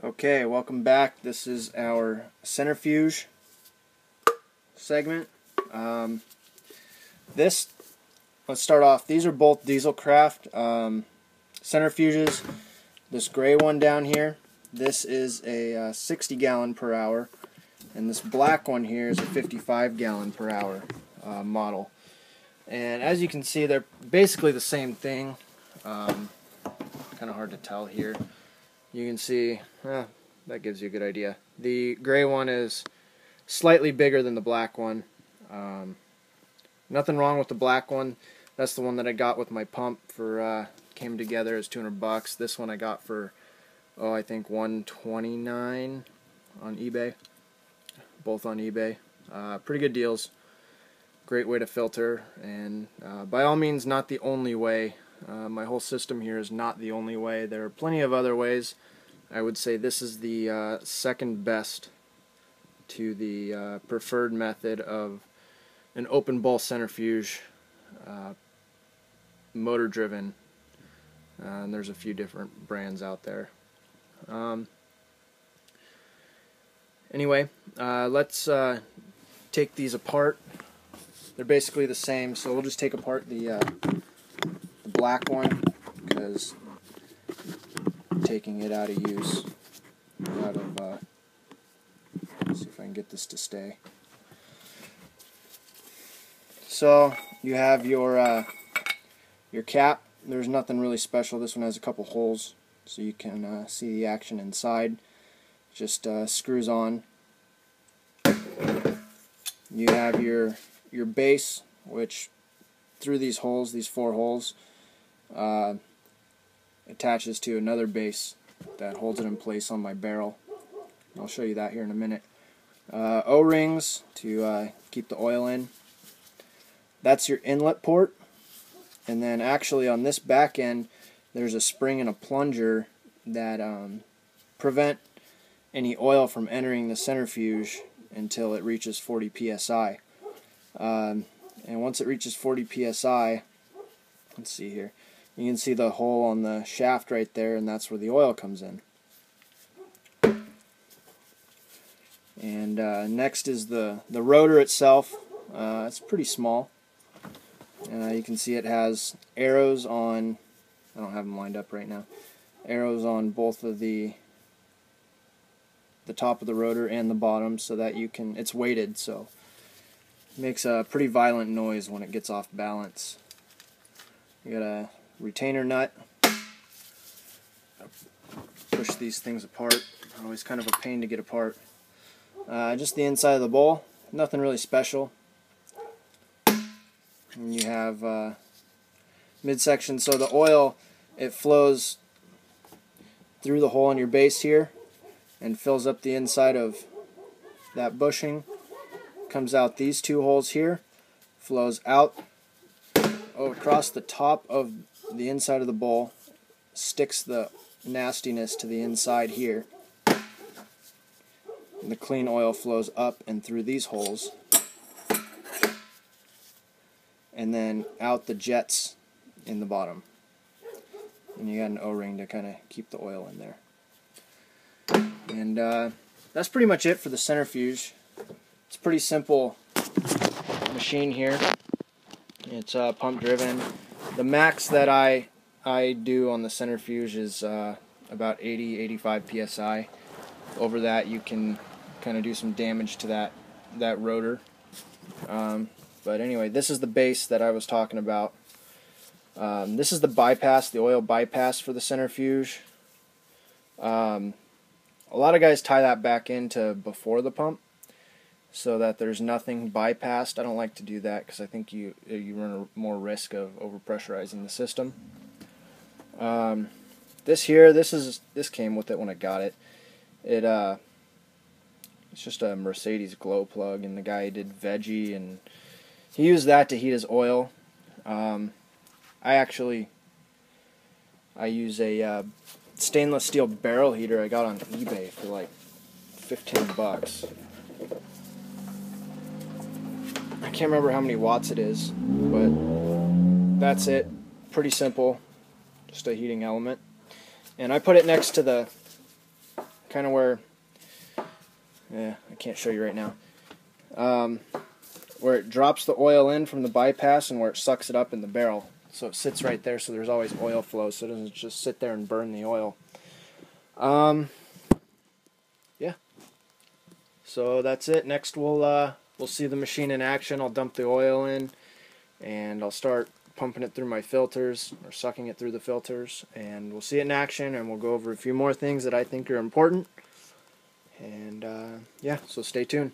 Okay, welcome back. This is our Centrifuge segment. Let's start off. These are both Dieselcraft centrifuges. This gray one down here, this is a 60 gallon per hour, and this black one here is a 55 gallon per hour model. And as you can see, they're basically the same thing. Kind of hard to tell here. You can see, that gives you a good idea. The gray one is slightly bigger than the black one. Nothing wrong with the black one. That's the one that I got with my pump for, came together as $200. This one I got for, I think $129 on eBay. Both on eBay. Pretty good deals. Great way to filter, and by all means not the only way. My whole system here is not the only way. There are plenty of other ways. I would say this is the second best to the preferred method of an open bowl centrifuge, motor driven, and there's a few different brands out there. Anyway, let's take these apart. They're basically the same, so we'll just take apart the black one, because I'm taking it out of use. Let's see if I can get this to stay. So you have your cap. There's nothing really special. This one has a couple holes, so you can see the action inside. Just screws on. You have your base, which through these holes, these 4 holes, attaches to another base that holds it in place on my barrel. I'll show you that here in a minute. O-rings to keep the oil in. That's your inlet port. And then actually on this back end, there's a spring and a plunger that prevent any oil from entering the centrifuge until it reaches 40 psi. And once it reaches 40 psi, let's see here, you can see the hole on the shaft right there, and that's where the oil comes in. And next is the rotor itself. It's pretty small. You can see it has arrows on, I don't have them lined up right now, arrows on both of the top of the rotor and the bottom, so that you can, it's weighted, so it makes a pretty violent noise when it gets off balance. You got a retainer nut. Push these things apart. Always kind of a pain to get apart. Just the inside of the bowl. Nothing really special. And you have midsection, so the oil, it flows through the hole in your base here and fills up the inside of that bushing. Comes out these 2 holes here, flows out across the top of the inside of the bowl, sticks the nastiness to the inside here. And the clean oil flows up and through these holes, and then out the jets in the bottom. And you got an O-ring to kind of keep the oil in there. And that's pretty much it for the centrifuge. It's a pretty simple machine here. It's pump driven. The max that I do on the centrifuge is about 80-85 psi. Over that, you can kind of do some damage to that rotor. But anyway, this is the base that I was talking about. This is the bypass, the oil bypass for the centrifuge. A lot of guys tie that back into before the pump, so that there's nothing bypassed. I don't like to do that because I think you run more risk of overpressurizing the system. This came with it when I got it. It's just a Mercedes glow plug, and the guy did veggie, and he used that to heat his oil. I use a stainless steel barrel heater I got on eBay for like $15. I can't remember how many watts it is, but that's it. Pretty simple, just a heating element. And I put it next to the kind of where, yeah, I can't show you right now, where it drops the oil in from the bypass and where it sucks it up in the barrel. So it sits right there, so there's always oil flow, so it doesn't just sit there and burn the oil. Yeah. So that's it. Next we'll see the machine in action. I'll dump the oil in, and I'll start pumping it through my filters, or sucking it through the filters, and we'll see it in action, and we'll go over a few more things that I think are important. And yeah, so stay tuned.